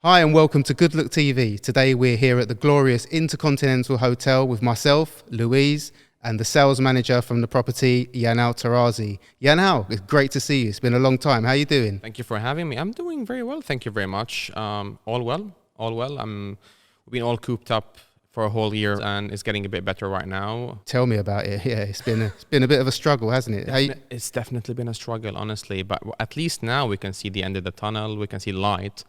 Hi and welcome to Good Look TV. Today we're here at the glorious Intercontinental Hotel with myself, Louise, and the sales manager from the property, Yanal Tarazi. Yanal, it's great to see you. It's been a long time. How are you doing? Thank you for having me. I'm doing very well. Thank you very much. All well. We've been all cooped up for a whole year and it's getting a bit better right now. Tell me about it. Yeah, it's been a bit of a struggle, hasn't it? It's definitely been a struggle, honestly. But at least now we can see the end of the tunnel. We can see light.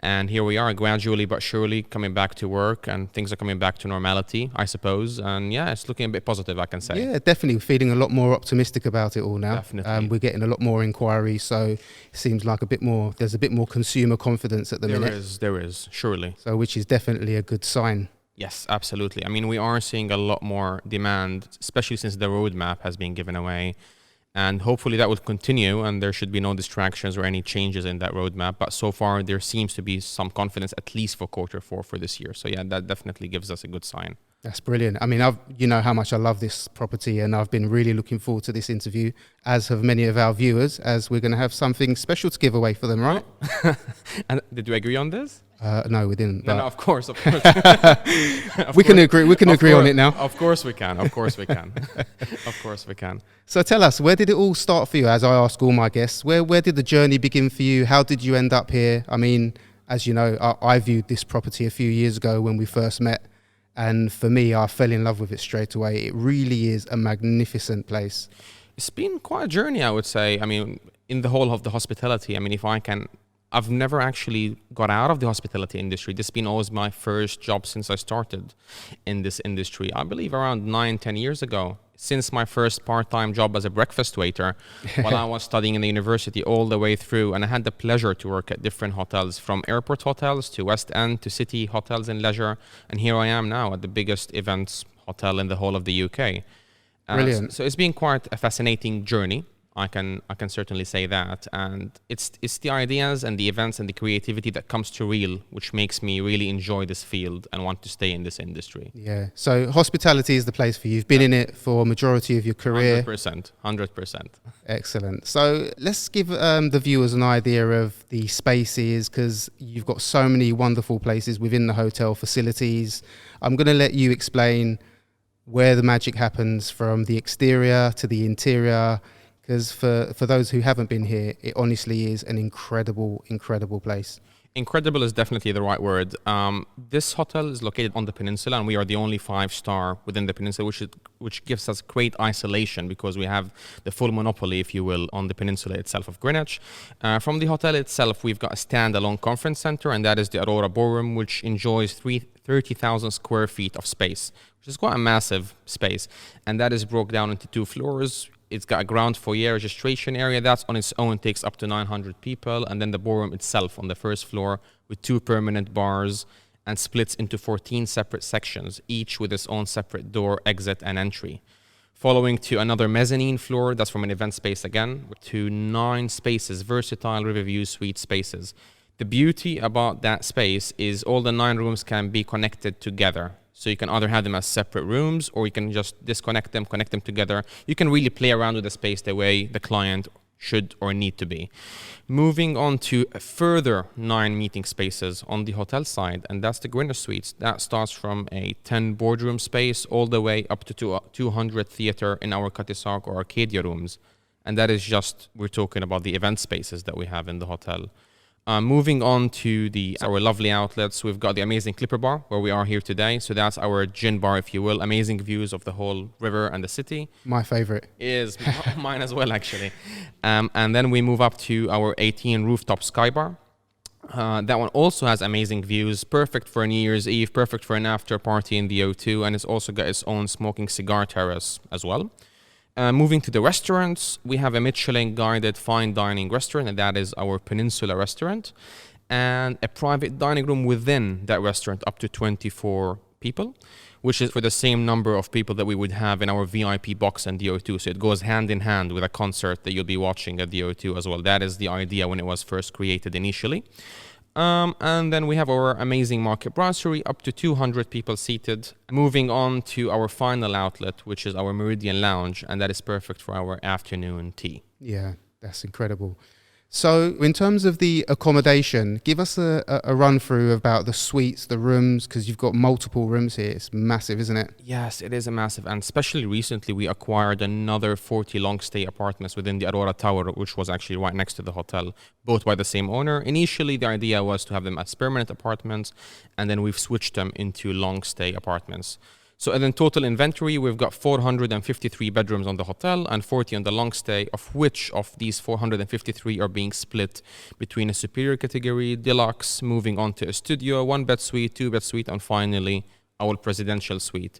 And here we are, gradually but surely coming back to work, and things are coming back to normality, I suppose. And yeah, it's looking a bit positive, I can say. Yeah, definitely feeling a lot more optimistic about it all now. Definitely. We're getting a lot more inquiries, so it seems like there's a bit more consumer confidence at the minute. There is, surely. So which is definitely a good sign. Yes, absolutely. I mean, we are seeing a lot more demand, especially since the roadmap has been given away. And hopefully that will continue and there should be no distractions or any changes in that roadmap. But so far, there seems to be some confidence, at least for Q4 for this year. So yeah, that definitely gives us a good sign. That's brilliant. I mean, you know how much I love this property and I've been really looking forward to this interview, as have many of our viewers, as we're going to have something special to give away for them, right? And did you agree on this? No, we didn't. No, of course. We can agree on it now. Of course we can. So tell us, where did it all start for you? As I ask all my guests, where did the journey begin for you? How did you end up here? I mean, as you know, I viewed this property a few years ago when we first met. And for me, I fell in love with it straight away. It really is a magnificent place. It's been quite a journey, I would say. I mean, in the whole of the hospitality, I mean, I've never actually got out of the hospitality industry. This has been always my first job since I started in this industry. I believe around 9-10 years ago, since my first part-time job as a breakfast waiter while I was studying in the university all the way through. And I had the pleasure to work at different hotels, from airport hotels to West End to city hotels and leisure. And here I am now at the biggest events hotel in the whole of the UK. Brilliant. So it's been quite a fascinating journey. I can certainly say that, and it's the ideas and the events and the creativity that comes to real, which makes me really enjoy this field and want to stay in this industry. Yeah. So hospitality is the place for you. You've been in it for a majority of your career. 100%. Excellent. So let's give the viewers an idea of the spaces, because you've got so many wonderful places within the hotel facilities. I'm going to let you explain where the magic happens from the exterior to the interior. Because for those who haven't been here, it honestly is an incredible, incredible place. Incredible is definitely the right word. This hotel is located on the peninsula, and we are the only 5-star within the peninsula, which gives us great isolation because we have the full monopoly, if you will, on the peninsula itself of Greenwich. From the hotel itself, we've got a standalone conference center, and that is the Aurora Ballroom, which enjoys 30,000 square feet of space, which is quite a massive space. And that is broke down into 2 floors. It's got a ground foyer registration area. That's on its own takes up to 900 people. And then the ballroom itself on the first floor with 2 permanent bars and splits into 14 separate sections, each with its own separate door, exit, and entry. Following to another mezzanine floor, that's from an event space again, to 9 spaces, versatile Riverview suite spaces. The beauty about that space is all the 9 rooms can be connected together. So you can either have them as separate rooms or you can just disconnect them, connect them together. You can really play around with the space the way the client should or need to be. Moving on to a further 9 meeting spaces on the hotel side, and that's the Greenwich Suites. That starts from a 10 boardroom space all the way up to 200 theater in our Catisarc or Arcadia rooms. And that is just, we're talking about the event spaces that we have in the hotel. Moving on to our lovely outlets, we've got the amazing Clipper Bar, where we are here today. So that's our gin bar, if you will. Amazing views of the whole river and the city. My favorite. Is mine as well, actually. And then we move up to our 18 rooftop Sky Bar. That one also has amazing views, perfect for a New Year's Eve, perfect for an after party in the O2, and it's also got its own smoking cigar terrace as well. Moving to the restaurants, we have a Michelin-guided fine dining restaurant, and that is our Peninsula restaurant, and a private dining room within that restaurant up to 24 people, which is for the same number of people that we would have in our VIP box and the O2. So it goes hand in hand with a concert that you'll be watching at the O2 as well. That is the idea when it was first created initially. And then we have our amazing market brasserie, up to 200 people seated. Moving on to our final outlet, which is our Meridian Lounge, and that is perfect for our afternoon tea. Yeah, that's incredible. So in terms of the accommodation, give us a run through about the suites, the rooms, because you've got multiple rooms here. It's massive, isn't it? Yes, it is a massive, and especially recently we acquired another 40 long stay apartments within the Aurora Tower, which was actually right next to the hotel, both by the same owner. Initially, the idea was to have them as permanent apartments, and then we've switched them into long stay apartments. So in total inventory, we've got 453 bedrooms on the hotel and 40 on the long stay, of which of these 453 are being split between a superior category, deluxe, moving on to a studio, one bed suite, two bed suite, and finally our presidential suite.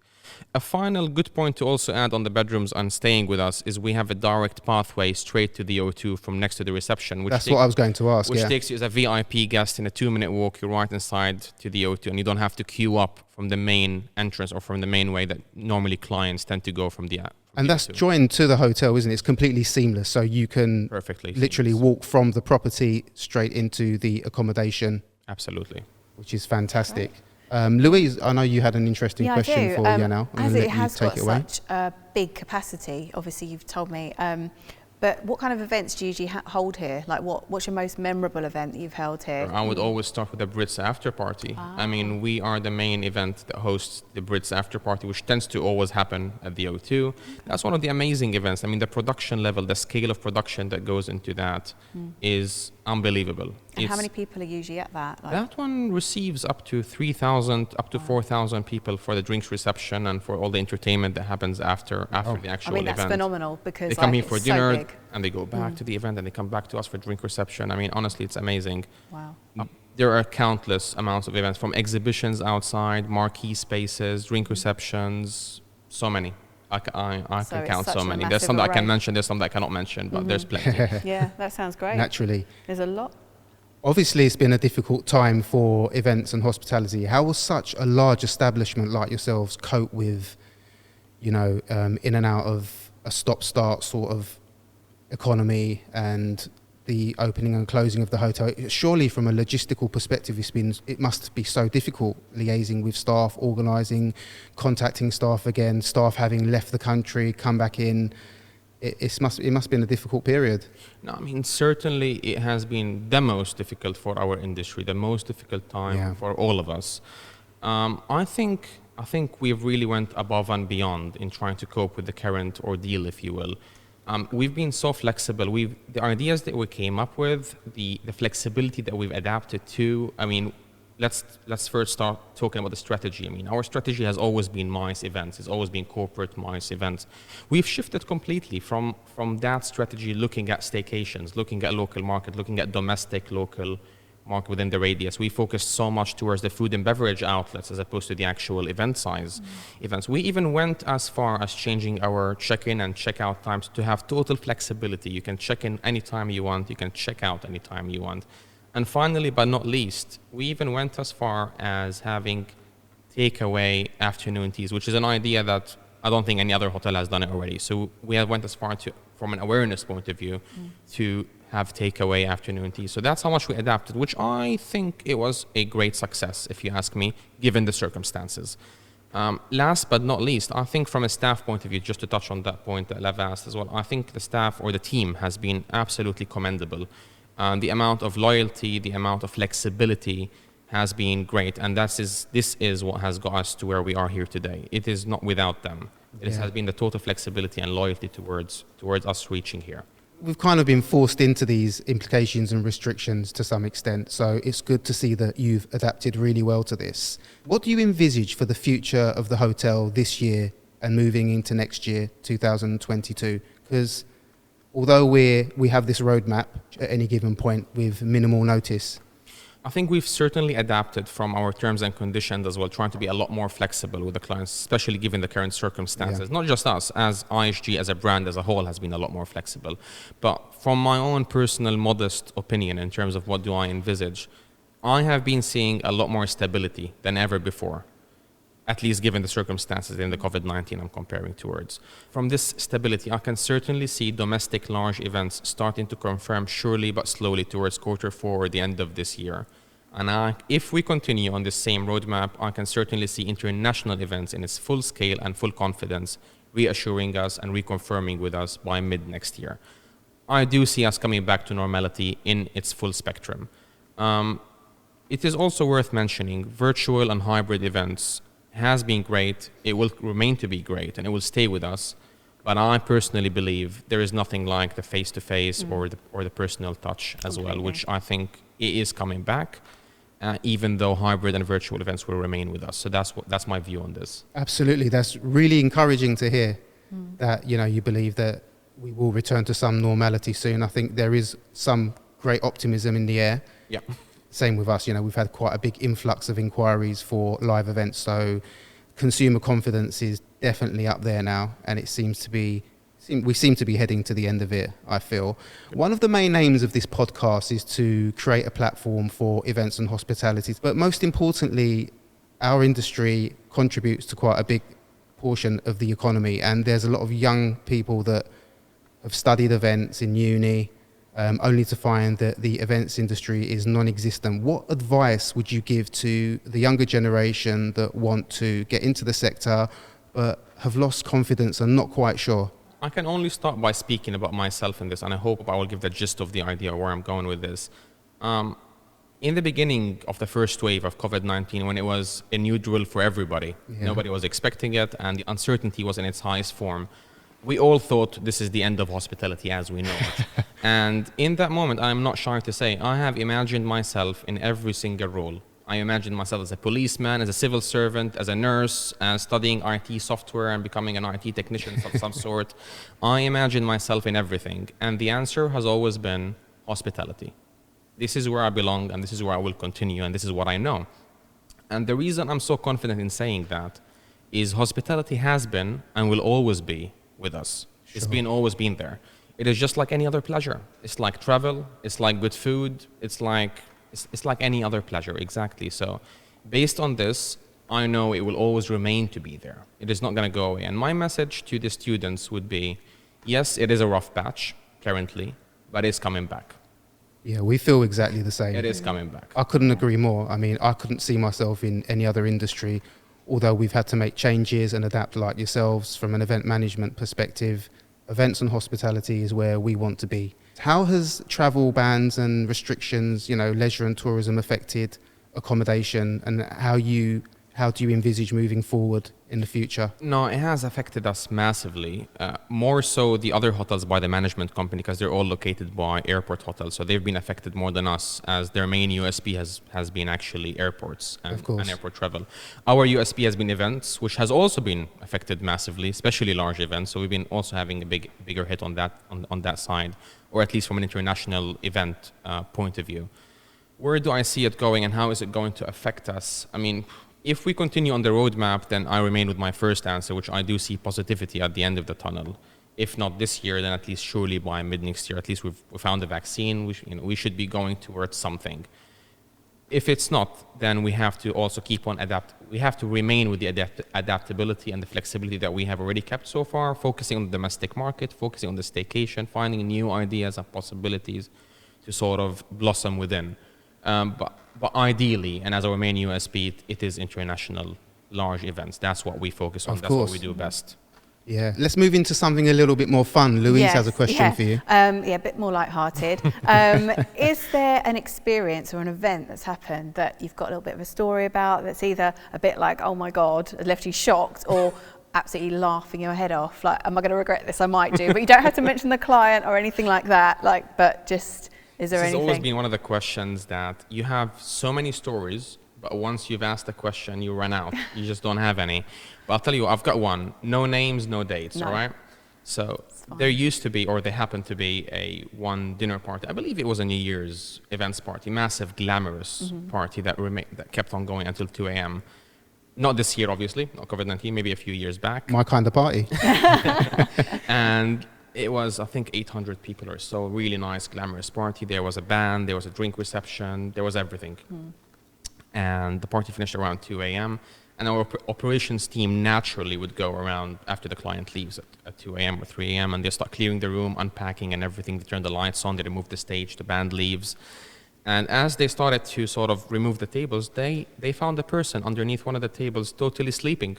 A final good point to also add on the bedrooms and staying with us is we have a direct pathway straight to the O2 from next to the reception. That's what I was going to ask. Which takes you as a VIP guest in a 2-minute walk. You're right inside to the O2, and you don't have to queue up from the main entrance or from the main way that normally clients tend to go from the app. And that's joined to the hotel, isn't it? It's completely seamless, so you can literally walk from the property straight into the accommodation. Absolutely. Which is fantastic. Right. Louise, I know you had an interesting question for Yanal. As it has got such a big capacity, obviously you've told me, but what kind of events do you usually hold here? Like what's your most memorable event that you've held here? I would always start with the Brits after party. I mean, we are the main event that hosts the Brits after party, which tends to always happen at the O2. That's one of the amazing events. I mean, the production level, the scale of production that goes into that is unbelievable. And how many people are usually at that? Like, that one receives up to 3,000, up to 4,000 people for the drinks reception and for all the entertainment that happens after the actual event. I mean, that's phenomenal because they come here for dinner and they go back to the event and they come back to us for drink reception. I mean, honestly, it's amazing. Wow. There are countless amounts of events, from exhibitions outside, marquee spaces, drink receptions, so many. I can count so many. There's some that I can mention, there's some that I cannot mention, but there's plenty. Yeah, that sounds great. Naturally. There's a lot. Obviously, it's been a difficult time for events and hospitality. How will such a large establishment like yourselves cope with, in and out of a stop-start sort of economy and the opening and closing of the hotel? Surely, from a logistical perspective, it must be so difficult liaising with staff, organising, contacting staff again, staff having left the country, come back in. It must have been a difficult period. No, I mean, certainly it has been the most difficult for our industry, the most difficult time for all of us. I think we've really went above and beyond in trying to cope with the current ordeal, if you will. We've been so flexible. The ideas that we came up with, the flexibility that we've adapted to. I mean, let's first start talking about the strategy. I mean, our strategy has always been MICE events. It's always been corporate MICE events. We've shifted completely from that strategy, looking at staycations, looking at local market, looking at domestic local market within the radius. We focused so much towards the food and beverage outlets as opposed to the actual event size events. We even went as far as changing our check-in and check-out times to have total flexibility. You can check in anytime you want. You can check out anytime you want. And finally, but not least, we even went as far as having takeaway afternoon teas, which is an idea that I don't think any other hotel has done it already. So we went as far to, from an awareness point of view, to have takeaway afternoon tea. So that's how much we adapted, which I think it was a great success, if you ask me, given the circumstances. Last but not least, I think from a staff point of view, just to touch on that point that Lev asked as well, I think the staff or the team has been absolutely commendable. The amount of loyalty, the amount of flexibility has been great, and this is what has got us to where we are here today. It is not without them. It has been the total flexibility and loyalty towards us reaching here. We've kind of been forced into these implications and restrictions to some extent, so it's good to see that you've adapted really well to this. What do you envisage for the future of the hotel this year and moving into next year, 2022? Because although we have this roadmap at any given point with minimal notice, I think we've certainly adapted from our terms and conditions as well, trying to be a lot more flexible with the clients, especially given the current circumstances. Yeah. Not just us, as IHG as a brand as a whole has been a lot more flexible. But from my own personal modest opinion in terms of what do I envisage, I have been seeing a lot more stability than ever before, at least given the circumstances in the COVID-19 I'm comparing towards. From this stability, I can certainly see domestic large events starting to confirm surely but slowly towards Q4 or the end of this year. And if we continue on this same roadmap, I can certainly see international events in its full scale and full confidence reassuring us and reconfirming with us by mid next year. I do see us coming back to normality in its full spectrum. It is also worth mentioning virtual and hybrid events has been great. It will remain to be great, and it will stay with us. But I personally believe there is nothing like the face-to-face or the personal touch as well, which I think it is coming back, even though hybrid and virtual events will remain with us. So that's my view on this. Absolutely, that's really encouraging to hear that you believe that we will return to some normality soon. I think there is some great optimism in the air. Yeah. Same with us. We've had quite a big influx of inquiries for live events, so consumer confidence is definitely up there now, and we seem to be heading to the end of it, I feel. One of the main aims of this podcast is to create a platform for events and hospitality, but most importantly, our industry contributes to quite a big portion of the economy, and there's a lot of young people that have studied events in uni, only to find that the events industry is non-existent. What advice would you give to the younger generation that want to get into the sector but have lost confidence and not quite sure? I can only start by speaking about myself in this, and I hope I will give the gist of the idea where I'm going with this. In the beginning of the first wave of COVID-19, when it was a new drill for everybody, nobody was expecting it, and the uncertainty was in its highest form, we all thought this is the end of hospitality as we know it. And in that moment, I'm not shy to say, I have imagined myself in every single role. I imagined myself as a policeman, as a civil servant, as a nurse, studying IT software and becoming an IT technician of some sort. I imagined myself in everything. And the answer has always been hospitality. This is where I belong, and this is where I will continue, and this is what I know. And the reason I'm so confident in saying that is hospitality has been and will always be with us. Sure. It's always been there. It is just like any other pleasure. It's like travel. It's like good food. It's like any other pleasure, exactly. So based on this, I know it will always remain to be there. It is not going to go away. And my message to the students would be, yes, it is a rough patch currently, but it's coming back. Yeah, we feel exactly the same. It is coming back. I couldn't agree more. I mean, I couldn't see myself in any other industry, although we've had to make changes and adapt like yourselves from an event management perspective. Events and hospitality is where we want to be. How has travel bans and restrictions, leisure and tourism affected accommodation, and how do you envisage moving forward in the future? No, it has affected us massively. More so the other hotels by the management company, because they're all located by airport hotels. So they've been affected more than us, as their main USP has been actually airports and airport travel. Our USP has been events, which has also been affected massively, especially large events. So we've been also having a bigger hit on that side, or at least from an international event point of view. Where do I see it going, and how is it going to affect us? I mean, if we continue on the roadmap, then I remain with my first answer, which I do see positivity at the end of the tunnel. If not this year, then at least surely by mid next year. At least we found a vaccine. We should be going towards something. If it's not, then we have to also keep on we have to remain with the adaptability and the flexibility that we have already kept so far, focusing on the domestic market, focusing on the staycation, finding new ideas and possibilities to sort of blossom within. But ideally, and as our main USP, it is international large events. That's what we focus on. That's what we do best. Yeah. Let's move into something a little bit more fun. Louise has a question for you. A bit more lighthearted. Is there an experience or an event that's happened that you've got a little bit of a story about that's either a bit like, oh my God, it left you shocked, or absolutely laughing your head off? Like, am I going to regret this? I might do. But you don't have to mention the client or anything like that. But just... Is there anything? This has always been one of the questions that you have so many stories, but once you've asked a question, you run out. You just don't have any. But I'll tell you, I've got one. No names, no dates, all right? So there used to be, or there happened to be, one dinner party. I believe it was a New Year's events party, massive, glamorous party that kept on going until 2 a.m. Not this year, obviously, not COVID-19, maybe a few years back. My kind of party. And it was, I think, 800 people or so, really nice, glamorous party. There was a band, there was a drink reception, there was everything. And the party finished around 2 a.m. And our operations team naturally would go around after the client leaves at 2 a.m. or 3 a.m. and they start clearing the room, unpacking and everything. They turn the lights on, they remove the stage, the band leaves. And as they started to sort of remove the tables, they found a person underneath one of the tables totally sleeping.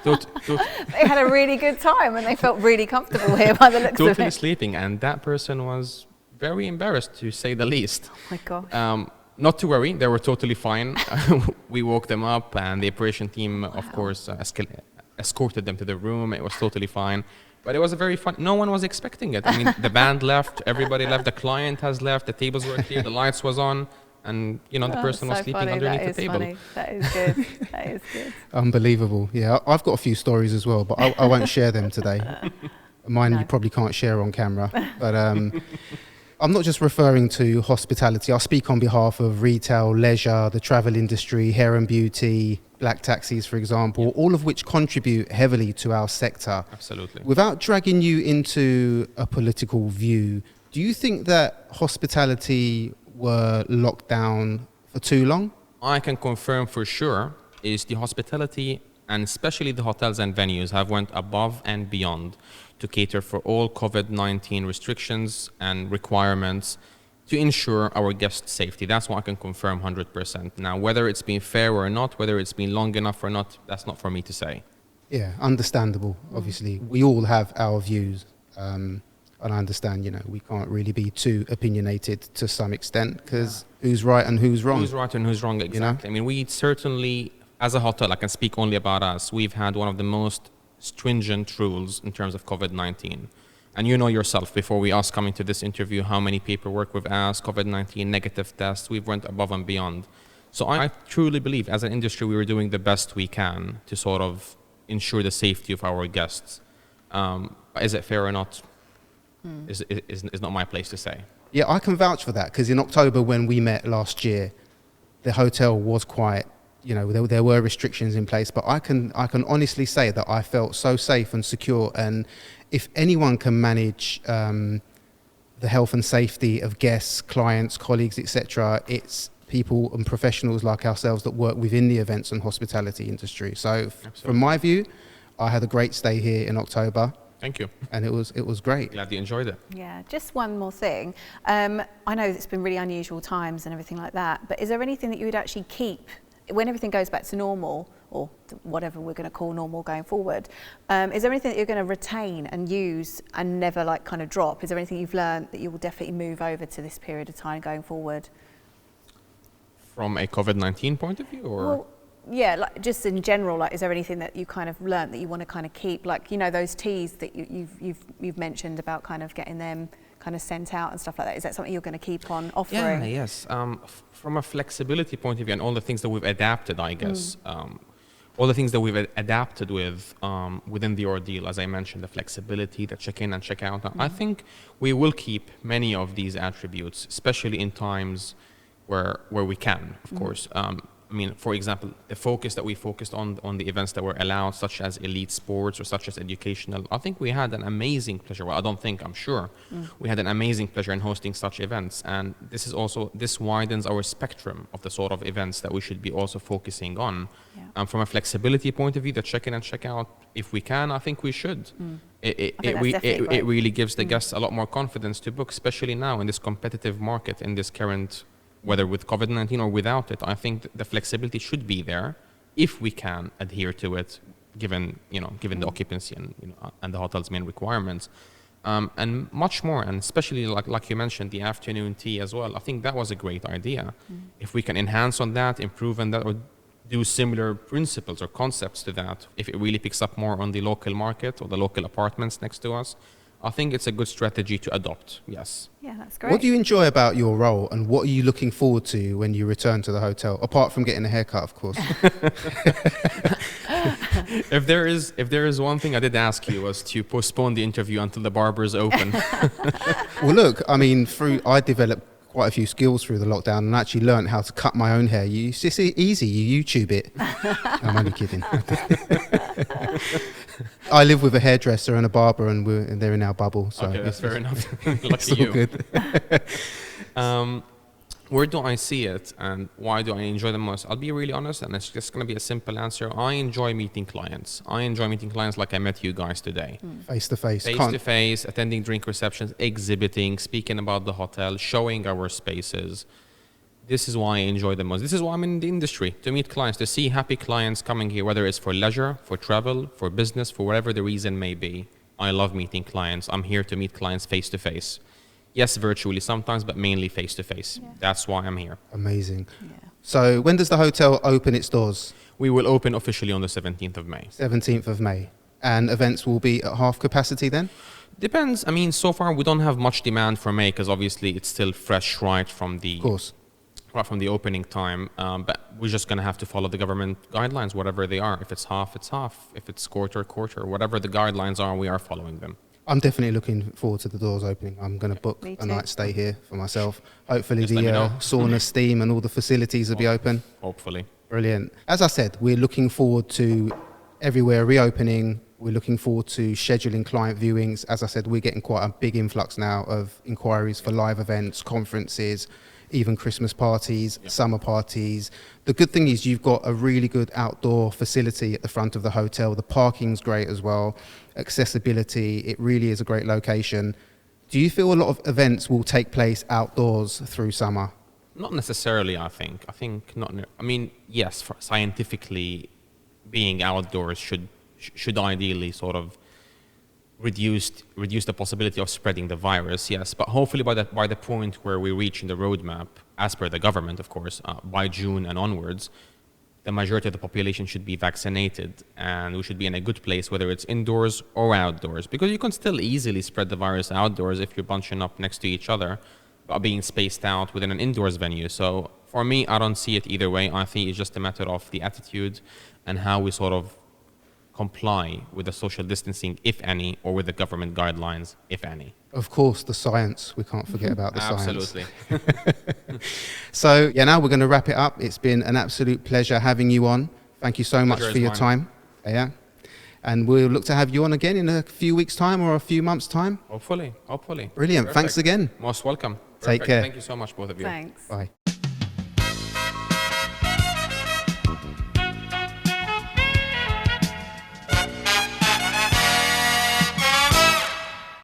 They had a really good time and they felt really comfortable here by the looks of Totally it. sleeping. And that person was very embarrassed, to say the least. Oh my gosh. Not to worry, they were totally fine. We woke them up, and the operation team, of course, escorted them to the room. It was totally fine. But it was a very fun. No one was expecting it. I mean, the band left, everybody left, the client has left, the tables were clear, the lights was on, and the person was sleeping underneath the table. Funny. That is good. That is good. Unbelievable. Yeah, I've got a few stories as well, but I won't share them today. Mine No. you probably can't share on camera. But I'm not just referring to hospitality. I speak on behalf of retail, leisure, the travel industry, hair and beauty, black taxis, for example, all of which contribute heavily to our sector. Absolutely. Without dragging you into a political view, do you think that hospitality were locked down for too long? I can confirm for sure is the hospitality, and especially the hotels and venues, have went above and beyond to cater for all COVID-19 restrictions and requirements to ensure our guest safety. That's what I can confirm 100%. Now, whether it's been fair or not, whether it's been long enough or not, that's not for me to say. Yeah, understandable, obviously. We all have our views. And I understand, we can't really be too opinionated to some extent, because who's right and who's wrong? Who's right and who's wrong, exactly. I mean, we certainly, as a hotel, I can speak only about us, we've had one of the most stringent rules in terms of COVID-19. And you know yourself, before we asked coming to this interview, how many paperwork we've asked, COVID-19 negative tests, we've went above and beyond. So I truly believe, as an industry, we were doing the best we can to sort of ensure the safety of our guests. Is it fair or not? Is not my place to say. Yeah, I can vouch for that, because in October when we met last year, the hotel was quite, there were restrictions in place, but I can honestly say that I felt so safe and secure. And if anyone can manage the health and safety of guests, clients, colleagues, etc., it's people and professionals like ourselves that work within the events and hospitality industry. So from my view, I had a great stay here in October. Thank you. And it was great. Glad you enjoyed it. Yeah, just one more thing. I know it's been really unusual times and everything like that, but is there anything that you would actually keep when everything goes back to normal, or whatever we're going to call normal going forward? Is there anything that you're going to retain and use and never kind of drop? Is there anything you've learned that you will definitely move over to this period of time going forward? From a COVID-19 point of view, or? Well, yeah, just in general, is there anything that you kind of learnt that you want to kind of keep? Those teas that you've mentioned about kind of getting them kind of sent out and stuff like that. Is that something you're going to keep on offering? Yeah, yes. From a flexibility point of view, and all the things that we've adapted, I guess, all the things that we've adapted with within the ordeal, as I mentioned, the flexibility, the check-in and check-out. I think we will keep many of these attributes, especially in times where we can, of course. I mean, for example, the focus that we focused on the events that were allowed, such as elite sports or such as educational, I think we had an amazing pleasure. Well, I don't think, I'm sure. We had an amazing pleasure in hosting such events. And this widens our spectrum of the sort of events that we should be also focusing on. And from a flexibility point of view, the check-in and check-out, if we can, I think we should. It really gives the guests a lot more confidence to book, especially now in this competitive market, in this current, whether with COVID-19 or without it. I think the flexibility should be there if we can adhere to it, given the occupancy and the hotel's main requirements, and much more. And especially like you mentioned, the afternoon tea as well. I think that was a great idea. If we can enhance on that, improve on that, or do similar principles or concepts to that, if it really picks up more on the local market or the local apartments next to us, I think it's a good strategy to adopt, yes. Yeah, that's great. What do you enjoy about your role, and what are you looking forward to when you return to the hotel, apart from getting a haircut, of course? If there is one thing I did ask you, was to postpone the interview until the barber's open. Well, look, I mean, I developed quite a few skills through the lockdown and actually learned how to cut my own hair. It's just easy, you YouTube it. I'm only kidding. I live with a hairdresser and a barber, and they're in our bubble. So okay, that's fair enough. Lucky It's all good. Where do I see it, and why do I enjoy the most? I'll be really honest, and it's just going to be a simple answer. I enjoy meeting clients. I enjoy meeting clients like I met you guys today. Face to face. Face to face, attending drink receptions, exhibiting, speaking about the hotel, showing our spaces. This is why I enjoy the most. This is why I'm in the industry, to meet clients, to see happy clients coming here, whether it's for leisure, for travel, for business, for whatever the reason may be. I love meeting clients. I'm here to meet clients face to face. Yes, virtually sometimes, but mainly face to face. That's why I'm here. Amazing. Yeah. So when does the hotel open its doors? We will open officially on the 17th of May. 17th of May. And events will be at half capacity then? Depends. I mean, so far we don't have much demand for May because obviously it's still fresh right from the Of course. right from the opening time. But we're just going to have to follow the government guidelines, whatever they are. If it's half, it's half. If it's quarter, quarter. Whatever the guidelines are, we are following them. I'm definitely looking forward to the doors opening. I'm going to book Me a too. night stay here for myself. Hopefully Just the let me know. sauna, steam and all the facilities will be open. Hopefully. Brilliant. As I said, we're looking forward to everywhere reopening. We're looking forward to scheduling client viewings. As I said, we're getting quite a big influx now of inquiries for live events, conferences, even Christmas parties, summer parties. The good thing is you've got a really good outdoor facility at the front of the hotel. The parking's great as well. Accessibility, it really is a great location. Do you feel a lot of events will take place outdoors through summer? Not necessarily, I think. I think not. I mean, yes, scientifically, being outdoors should ideally sort of reduce the possibility of spreading the virus. Yes, but hopefully by the point where we reach in the roadmap, as per the government, of course, by June and onwards, the majority of the population should be vaccinated, and we should be in a good place, whether it's indoors or outdoors, because you can still easily spread the virus outdoors if you're bunching up next to each other, but being spaced out within an indoors venue. So for me, I don't see it either way. I think it's just a matter of the attitude and how we sort of comply with the social distancing, if any, or with the government guidelines, if any. Of course, the science. We can't forget about the science. Absolutely. So, yeah, now we're going to wrap it up. It's been an absolute pleasure having you on. Thank you so much Pleasure for is your mine. time. Yeah. And we'll look to have you on again in a few weeks' time or a few months' time. Hopefully. Brilliant. Perfect. Thanks again. Most welcome. Take Perfect. care. Thank you so much, both of you. Thanks. Bye.